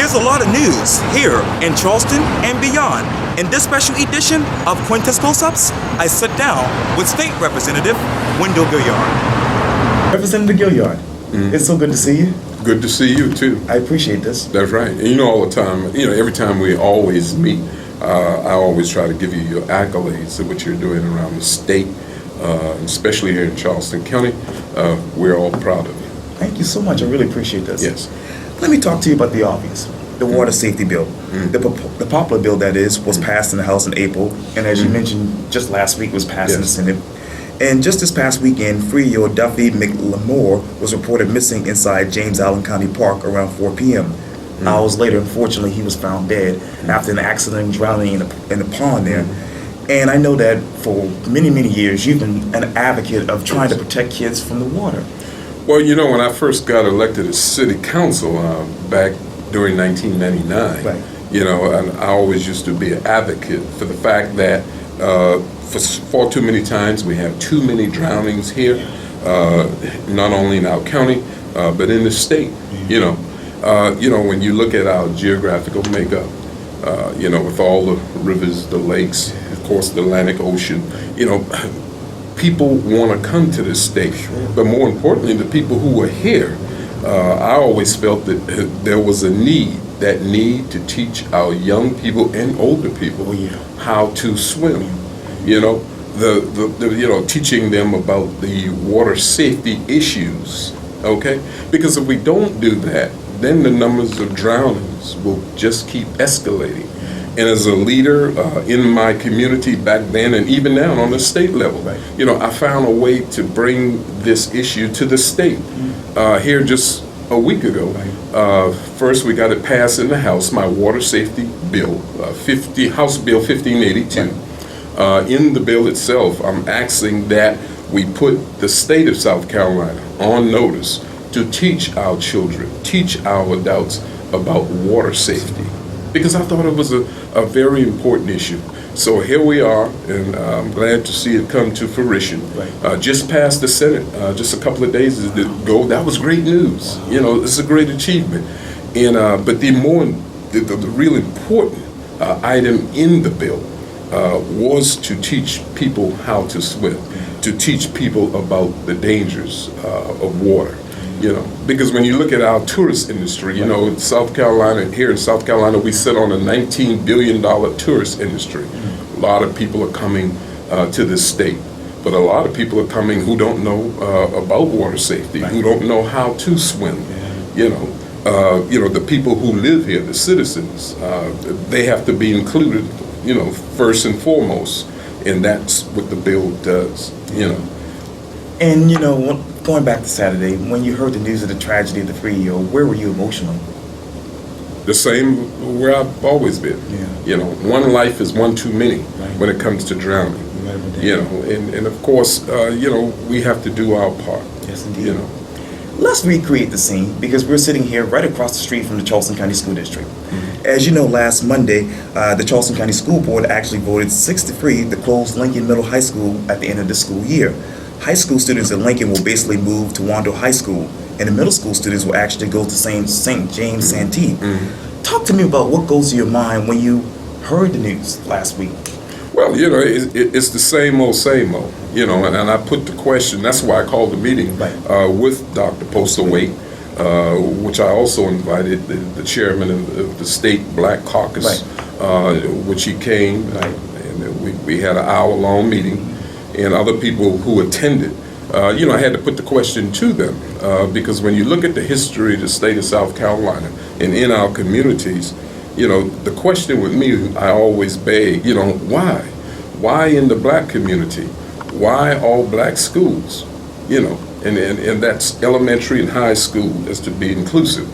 There's a lot of news here in Charleston and beyond. In this special edition of Quintin's Close-Ups, I sit down with State Representative Wendell Gilliard. Representative Gilliard, it's so good to see you. Good to see you too. I appreciate this. That's right. And you know, all the time, every time we always meet, I always try to give you your accolades of what you're doing around the state, especially here in Charleston County. We're all proud of you. Thank you so much. I really appreciate this. Yes. Let me talk to you about the obvious. The water safety bill. The popular bill, that is, was passed in the House in April, and as you mentioned, just last week was passed in the Senate. And just this past weekend, 3-year-old Duffy McLemore was reported missing inside James Allen County Park around 4 p.m. Hours later, unfortunately, he was found dead after an accident and drowning in the pond there. And I know that for many, many years, you've been an advocate of trying to protect kids from the water. Well, when I first got elected as city council back during 1999, and I always used to be an advocate for the fact that for far too many times we have too many drownings here, not only in our county, but in the state. When you look at our geographical makeup, with all the rivers, the lakes, of course, the Atlantic Ocean, people want to come to this state, but more importantly, the people who are here, I always felt that there was a need to teach our young people and older people how to swim. Teaching them about the water safety issues. Okay, because if we don't do that, then the numbers of drownings will just keep escalating. And as a leader in my community back then and even now on the state level, I found a way to bring this issue to the state. Here just a week ago, first we got it passed in the House, my water safety bill, House Bill 1582. In the bill itself, I'm asking that we put the state of South Carolina on notice to teach our children, teach our adults about water safety, because I thought it was a very important issue. So here we are, and I'm glad to see it come to fruition. Just passed the Senate just a couple of days ago. That was great news. It's a great achievement. And but the real important item in the bill was to teach people how to swim, to teach people about the dangers of water. Because when you look at our tourist industry, in South Carolina, here in South Carolina, we sit on a $19 billion tourist industry. A lot of people are coming to this state, but a lot of people are coming who don't know about water safety, who don't know how to swim. The people who live here, the citizens, they have to be included, first and foremost, and that's what the bill does, And going back to Saturday, when you heard the news of the tragedy of the 3-year-old, where were you emotional? The same where I've always been. One life is one too many when it comes to drowning. And of course, we have to do our part. Yes, indeed. Let's recreate the scene, because we're sitting here right across the street from the Charleston County School District. As you know, last Monday, the Charleston County School Board actually voted 6-3 to close Lincoln Middle High School at the end of the school year. High school students in Lincoln will basically move to Wendell High School, and the middle school students will actually go to St. James Santee. Talk to me about what goes to your mind when you heard the news last week. Well, it's the same old, and I put the question, that's why I called the meeting with Dr. Postlethwaite, which I also invited the chairman of the state Black Caucus, which he came, and we had an hour-long meeting, and other people who attended. I had to put the question to them, because when you look at the history of the state of South Carolina and in our communities, the question with me, I always beg, why? Why in the black community? Why all black schools? And that's elementary and high school, as to be inclusive.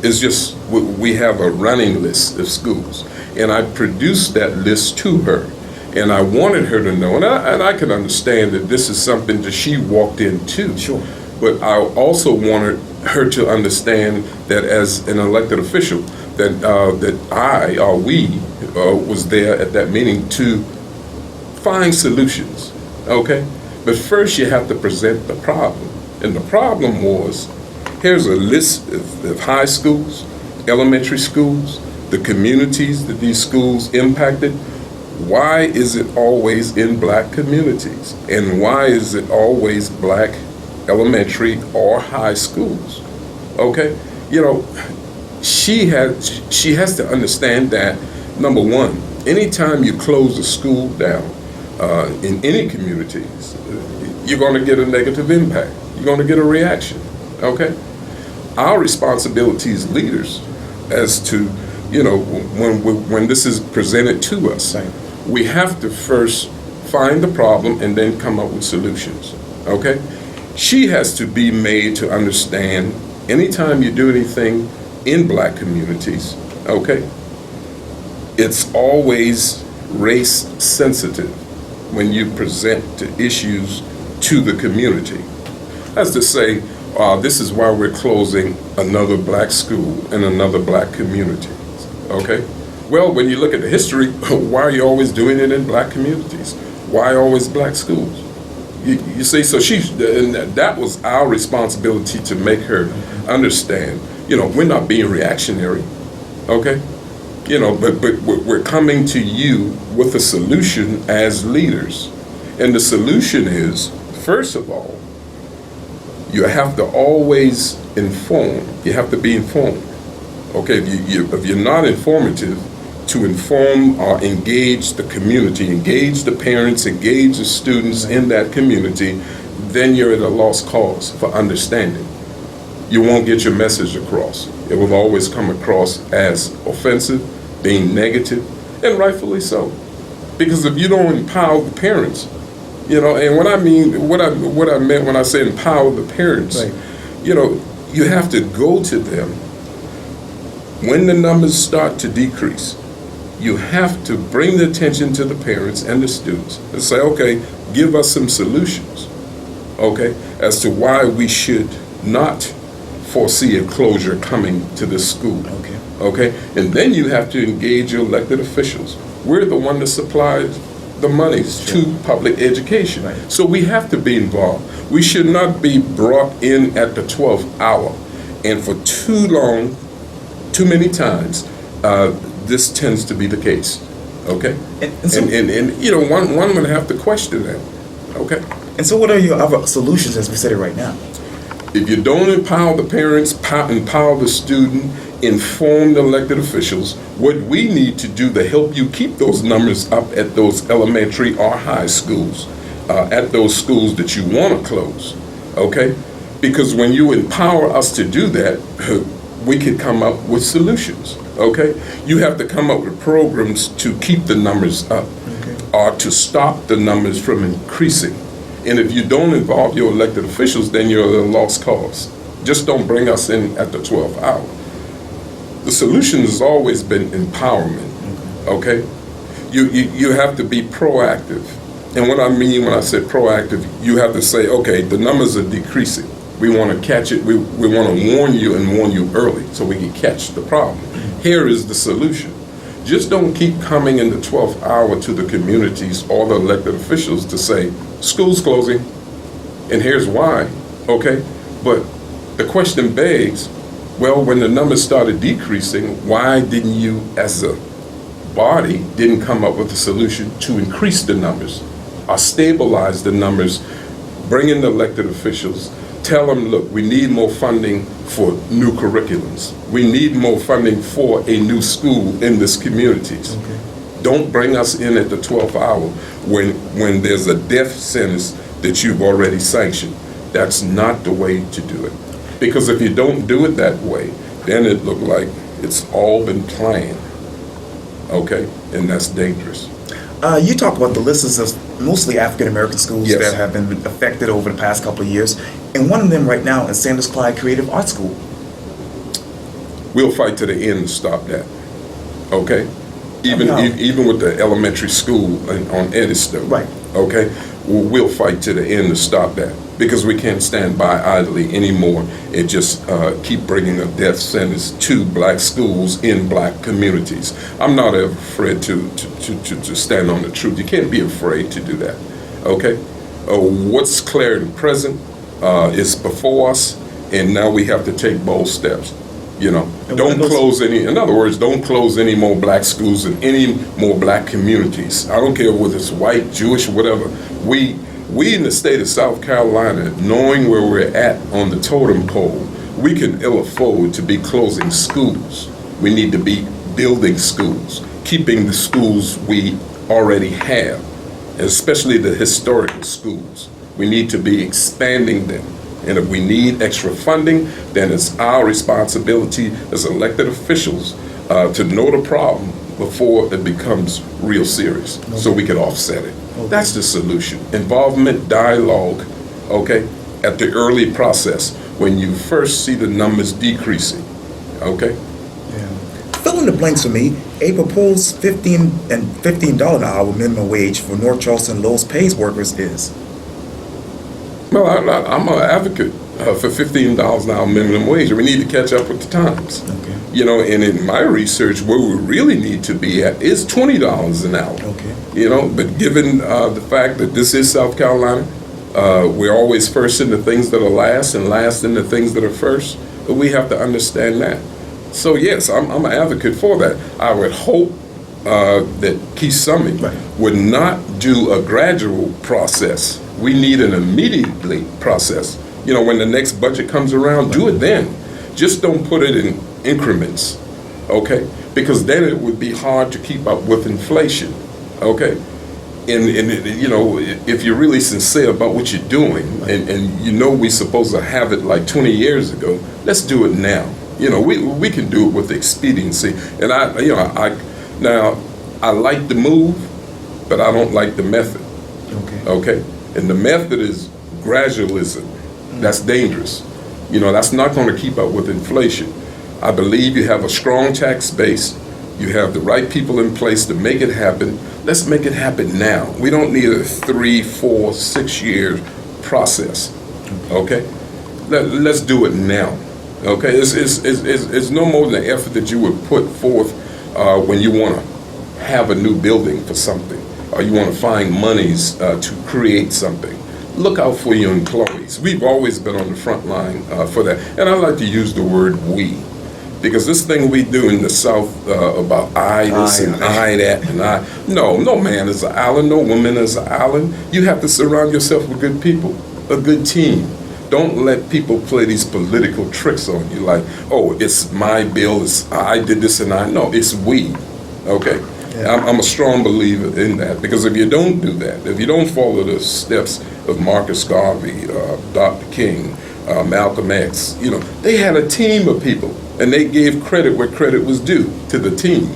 It's just, we have a running list of schools. And I produced that list to her. And I wanted her to know, and I can understand that this is something that she walked into. Sure. But I also wanted her to understand that as an elected official, that we was there at that meeting to find solutions, okay? But first you have to present the problem. And the problem was, here's a list of high schools, elementary schools, the communities that these schools impacted, why is it always in black communities? And why is it always black elementary or high schools? Okay? You know, she has to understand that, number one, anytime you close a school down in any communities, you're going to get a negative impact. You're going to get a reaction. Okay? Our responsibility as leaders as to, you know, when this is presented to us, Right. we have to first find the problem and then come up with solutions. Okay? She has to be made to understand anytime you do anything in black communities, okay, it's always race sensitive when you present the issues to the community. That's to say, this is why we're closing another black school in another black community. Okay? Well, when you look at the history, why are you always doing it in black communities? Why always black schools? You see, so and that was our responsibility to make her understand, you know, we're not being reactionary, okay? You know, but we're coming to you with a solution as leaders. And the solution is, first of all, you have to always inform. You have to be informed. Okay, if you're not informative, to inform or engage the community, engage the parents, engage the students in that community, then you're at a lost cause for understanding. You won't get your message across. It will always come across as offensive, being negative, and rightfully so. Because if you don't empower the parents, you know, and what I meant when I say empower the parents, Right. you know, you have to go to them when the numbers start to decrease. You have to bring the attention to the parents and the students and say, okay, give us some solutions, okay, as to why we should not foresee a closure coming to this school. Okay? And then you have to engage your elected officials. We're the one that supplies the monies to public education. Right. So we have to be involved. We should not be brought in at the 12th hour. And for too long, too many times, this tends to be the case, okay? And so- and you know, one would have to question that, okay? And so what are your other solutions as we said it right now? If you don't empower the parents, empower the student, inform the elected officials, what we need to do to help you keep those numbers up at those elementary or high schools, at those schools that you want to close, okay? Because when you empower us to do that, we can come up with solutions, okay? You have to come up with programs to keep the numbers up, or to stop the numbers from increasing. And if you don't involve your elected officials, then you're at a lost cause. Just don't bring us in at the 12th hour. The solution has always been empowerment, okay? You have to be proactive. And what I mean when I say proactive, you have to say, okay, the numbers are decreasing. We want to catch it. We want to warn you and warn you early so we can catch the problem. Here is the solution. Just don't keep coming in the 12th hour to the communities or the elected officials to say, school's closing, and here's why, okay? But the question begs, well, when the numbers started decreasing, why didn't you, as a body, didn't come up with a solution to increase the numbers or stabilize the numbers, bring in the elected officials, tell them, look, we need more funding for new curriculums. We need more funding for a new school in this communities. Okay. Don't bring us in at the 12th hour when there's a death sentence that you've already sanctioned. That's not the way to do it. Because if you don't do it that way, then it look like it's all been planned, okay? And that's dangerous. You talked about the lists of mostly African-American schools Yes. that have been affected over the past couple of years. And one of them right now is Sanders Clyde Creative Arts School. We'll fight to the end to stop that, okay? No. Even with the elementary school on Eddystone, Right. okay? We'll fight to the end to stop that because we can't stand by idly anymore and just keep bringing a death sentence to black schools in black communities. I'm not ever afraid to stand on the truth. You can't be afraid to do that, okay? What's clear and present is before us, and now we have to take bold steps. You know, And don't what close any. In other words, don't close any more black schools in any more black communities. I don't care whether it's white, Jewish, whatever. We in the state of South Carolina, knowing where we're at on the totem pole, we can ill afford to be closing schools. We need to be building schools, keeping the schools we already have, especially the historical schools. We need to be expanding them. And if we need extra funding, then it's our responsibility as elected officials to know the problem before it becomes real serious, so we can offset it. That's the solution. Involvement, dialogue, okay, at the early process when you first see the numbers decreasing, okay? Fill in the blanks for me. A proposed $15 an hour minimum wage for North Charleston lowest pays workers is. Well, I'm an advocate for $15 an hour minimum wage. We need to catch up with the times. Okay. You know, and in my research, where we really need to be at is $20 an hour. Okay. You know, but given the fact that this is South Carolina, we're always first in the things that are last and last in the things that are first. But we have to understand that. So yes, I'm an advocate for that. I would hope that Keith Summit would not do a gradual process. We need an immediately process. You know, when the next budget comes around, do it then. Just don't put it in increments, okay? Because then it would be hard to keep up with inflation, okay? And you know, if you're really sincere about what you're doing, and you know we're supposed to have it like 20 years ago, let's do it now. You know, we can do it with expediency. And I like the move, but I don't like the method. Okay? And the method is gradualism. That's dangerous. You know, that's not going to keep up with inflation. I believe you have a strong tax base. You have the right people in place to make it happen. Let's make it happen now. We don't need a 3, 4, 6 year process. Okay? Let's do it now. Okay? It's no more than the effort that you would put forth when you want to have a new building for something, or you want to find monies to create something. Look out for your employees. We've always been on the front line for that. And I like to use the word we, because this thing we do in the South about I this and I that and I, no man is an island, no woman is an island. You have to surround yourself with good people, a good team. Don't let people play these political tricks on you like, oh, it's my bill, it's I did this and I. No, it's we, okay? Yeah. I'm a strong believer in that, because if you don't do that, if you don't follow the steps of Marcus Garvey, Dr. King, Malcolm X, you know, they had a team of people, and they gave credit where credit was due to the team,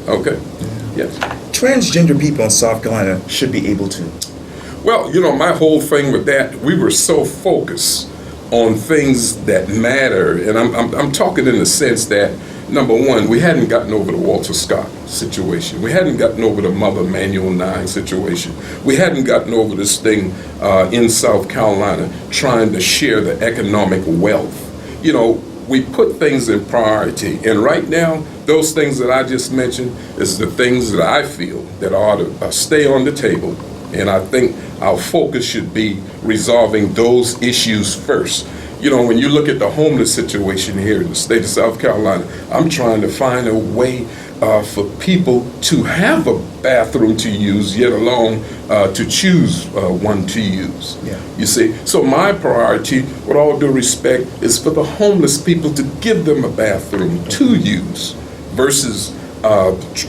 okay? Yeah. Yes. Transgender people in South Carolina should be able to. Well, you know, my whole thing with that, we were so focused on things that matter, and I'm talking in the sense that, number one, we hadn't gotten over the Walter Scott situation. We hadn't gotten over the Mother Manual 9 situation. We hadn't gotten over this thing in South Carolina trying to share the economic wealth. You know, we put things in priority, and right now, those things that I just mentioned is the things that I feel that ought to stay on the table, and I think our focus should be resolving those issues first. You know, when you look at the homeless situation here in the state of South Carolina, I'm trying to find a way for people to have a bathroom to use, yet alone to choose one to use. Yeah. You see, so my priority, with all due respect, is for the homeless people to give them a bathroom to use, versus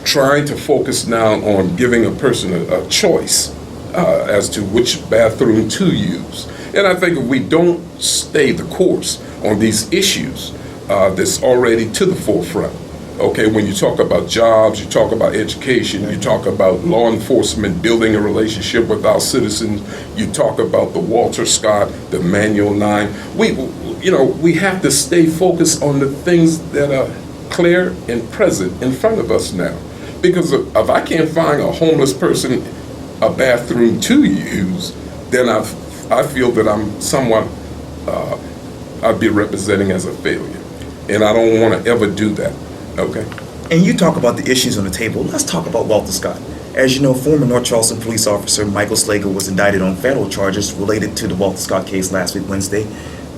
trying to focus now on giving a person a choice as to which bathroom to use. And I think if we don't stay the course on these issues that's already to the forefront, okay, when you talk about jobs, you talk about education, you talk about law enforcement, building a relationship with our citizens, you talk about the Walter Scott, the Manual 9, we have to stay focused on the things that are clear and present in front of us now. Because if I can't find a homeless person a bathroom to use, then I feel that I'm somewhat, I'd be representing as a failure. And I don't want to ever do that, okay? And you talk about the issues on the table. Let's talk about Walter Scott. As you know, former North Charleston police officer Michael Slagle was indicted on federal charges related to the Walter Scott case last week, Wednesday.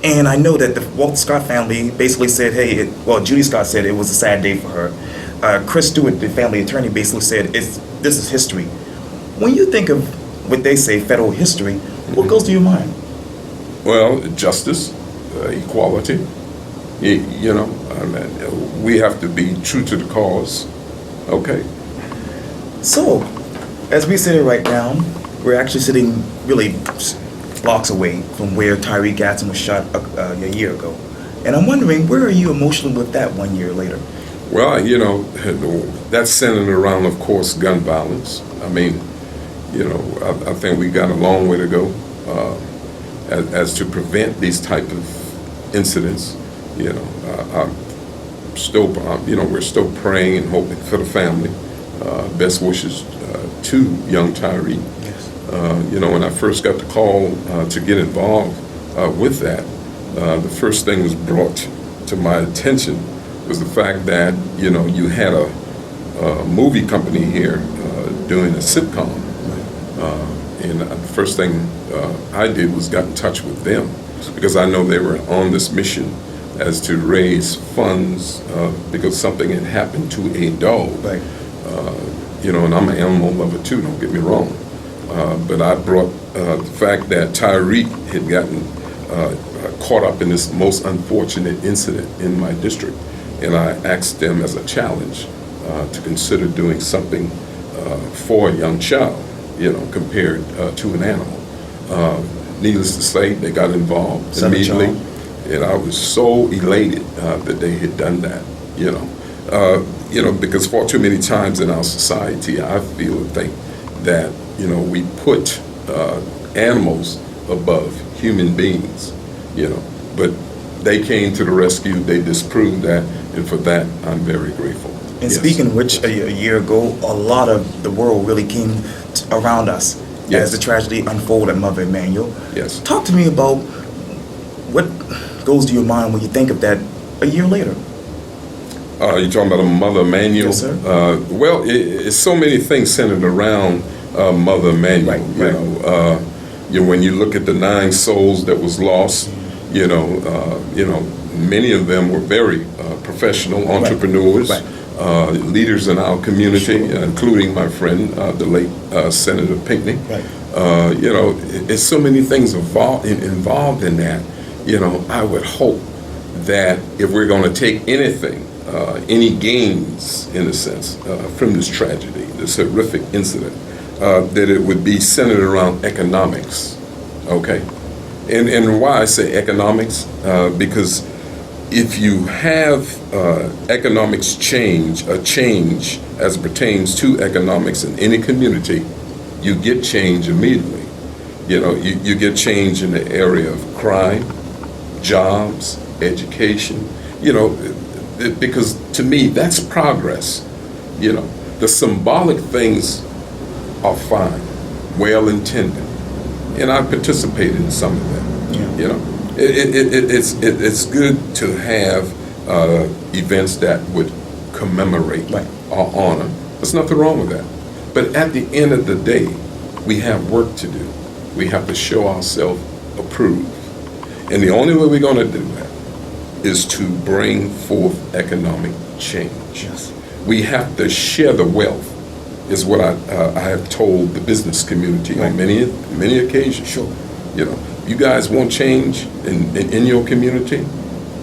And I know that the Walter Scott family basically said, hey, Judy Scott said it was a sad day for her. Chris Stewart, the family attorney, basically said, this is history. When you think of what they say, federal history, what goes to your mind? Well, justice, equality. You know, I mean, we have to be true to the cause. Okay. So, as we sit here right now, we're actually sitting really blocks away from where Tyree Gadsden was shot a year ago. And I'm wondering, where are you emotionally with that 1 year later? Well, you know, that's centered around, of course, gun violence. I mean, you know, I think we got a long way to go as to prevent these type of incidents. You know, I'm still, you know, we're still praying and hoping for the family. Best wishes to young Tyree. Yes. You know, when I first got the call to get involved with that, the first thing was brought to my attention was the fact that, you know, you had a movie company here doing a sitcom. And the first thing I did was got in touch with them because I know they were on this mission as to raise funds because something had happened to a dog. Right. You know, and I'm an animal lover too, don't get me wrong. But I brought the fact that Tyreek had gotten caught up in this most unfortunate incident in my district. And I asked them as a challenge to consider doing something for a young child, you know, compared to an animal. Needless to say, they got involved immediately. And I was so elated that they had done that, you know. Because far too many times in our society, I feel and think that, you know, we put animals above human beings, you know. But they came to the rescue, they disproved that, and for that, I'm very grateful. And speaking of which, a year ago, a lot of the world really came around us as the tragedy unfolded at Mother Emanuel. Yes. Talk to me about what goes to your mind when you think of that a year later. You're talking about Mother Emanuel? Yes, sir. Well, it's so many things centered around Mother Emanuel. Right. You know, when you look at the 9 souls that was lost, you know, many of them were very professional entrepreneurs, leaders in our community, including my friend, the late Senator Pinckney. Right. You know, it's so many things involved in that. You know, I would hope that if we're going to take anything, any gains, in a sense, from this tragedy, this horrific incident, that it would be centered around economics, okay? And why I say economics, because if you have economics change as it pertains to economics in any community, you get change immediately. You know, you get change in the area of crime, jobs, education, you know, because to me, that's progress. You know, the symbolic things are fine, well-intended, and I participated in some of them. Yeah. You know, it's good to have events that would commemorate or honor. There's nothing wrong with that. But at the end of the day, we have work to do. We have to show ourselves approved. And the only way we're going to do that is to bring forth economic change. Yes. We have to share the wealth, is what I have told the business community on many occasions. Sure. You know, you guys want change in your community?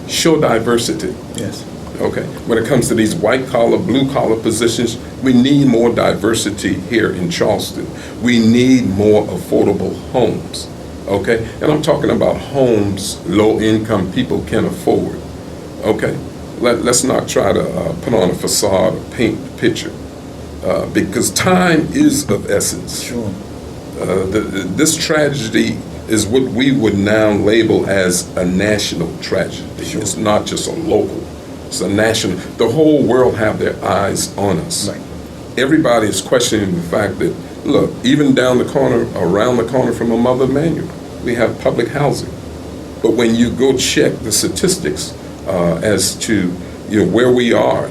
Show diversity. Yes. Okay. When it comes to these white collar, blue collar positions, we need more diversity here in Charleston. We need more affordable homes. Okay. And I'm talking about homes low income people can afford. Okay. Let's not try to put on a facade or paint the picture because time is of essence. Sure. This tragedy is what we would now label as a national tragedy. Sure. It's not just a local. It's a national. The whole world have their eyes on us. Right. Everybody is questioning the fact that, look, even down the corner, around the corner from a Mother Emanuel, we have public housing. But when you go check the statistics as to where we are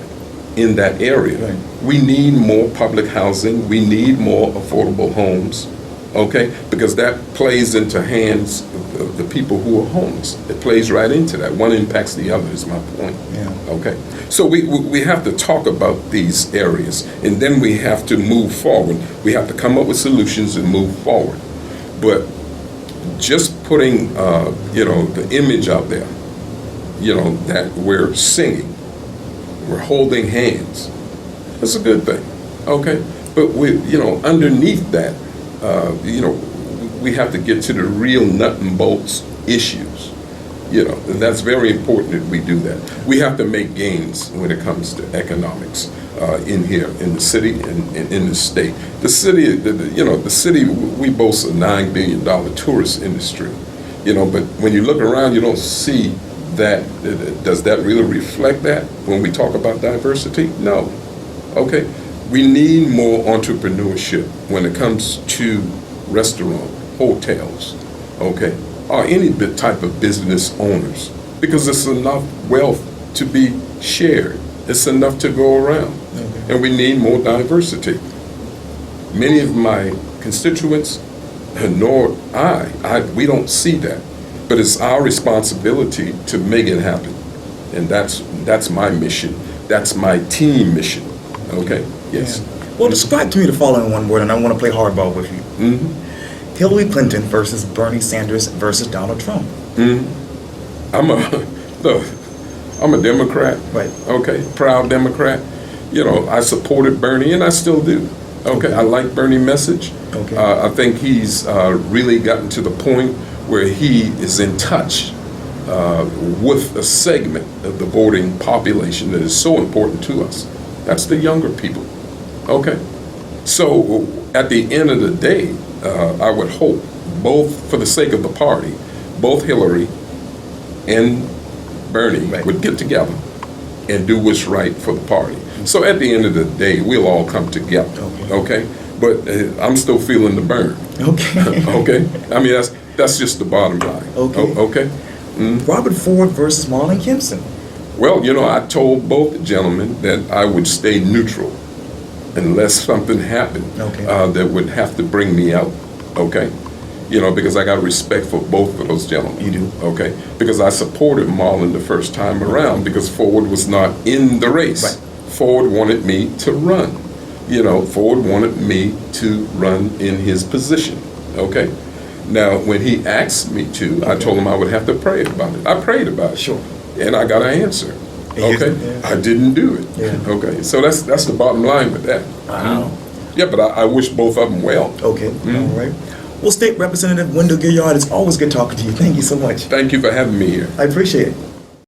in that area, we need more public housing. We need more affordable homes. okay? Because that plays into hands of the people who are homeless. It plays right into that. One impacts the other is my point. Yeah. Okay? So we have to talk about these areas, and then we have to move forward. We have to come up with solutions and move forward. But just putting, the image out there, that we're singing, we're holding hands, that's a good thing, okay? But underneath that, we have to get to the real nut and bolts issues. And that's very important that we do that. We have to make gains when it comes to economics in here, in the city and in the state. The city, we boast a $9 billion tourist industry, but when you look around, you don't see that. Does that really reflect that when we talk about diversity? No. Okay. We need more entrepreneurship when it comes to restaurant, hotels, okay, or any type of business owners, because it's enough wealth to be shared. It's enough to go around, okay. And we need more diversity. Many of my constituents, nor we don't see that, but it's our responsibility to make it happen, and that's my mission. That's my team mission. Okay. Yes. Yeah. Well, describe to me the following one word, and I want to play hardball with you. Mm-hmm. Hillary Clinton versus Bernie Sanders versus Donald Trump. Mm-hmm. I'm a Democrat. Right. Okay. Proud Democrat. I supported Bernie, and I still do. Okay. I like Bernie's message. Okay. I think he's really gotten to the point where he is in touch with a segment of the voting population that is so important to us. That's the younger people. Okay. So at the end of the day, I would hope, both for the sake of the party, both Hillary and Bernie would get together and do what's right for the party. So at the end of the day, we'll all come together. Okay. But I'm still feeling the burn. Okay. Okay. I mean, that's just the bottom line. Okay. Okay. Mm-hmm. Robert Ford versus Marlon Kimpson. Well, I told both gentlemen that I would stay neutral unless something happened that would have to bring me out, okay? Because I got respect for both of those gentlemen. You do? Okay? Because I supported Marlon the first time around because Ford was not in the race. Right. Ford wanted me to run. Ford wanted me to run in his position, okay? Now, when he asked me to, I told him I would have to pray about it. I prayed about it. Sure. And I got an answer. Okay, yeah. I didn't do it. Yeah. Okay, so that's the bottom line with that. Wow. Yeah, but I wish both of them well. Okay. All right. Well, State Representative Wendell Gilliard, it's always good talking to you. Thank you so much. Thank you for having me here. I appreciate it.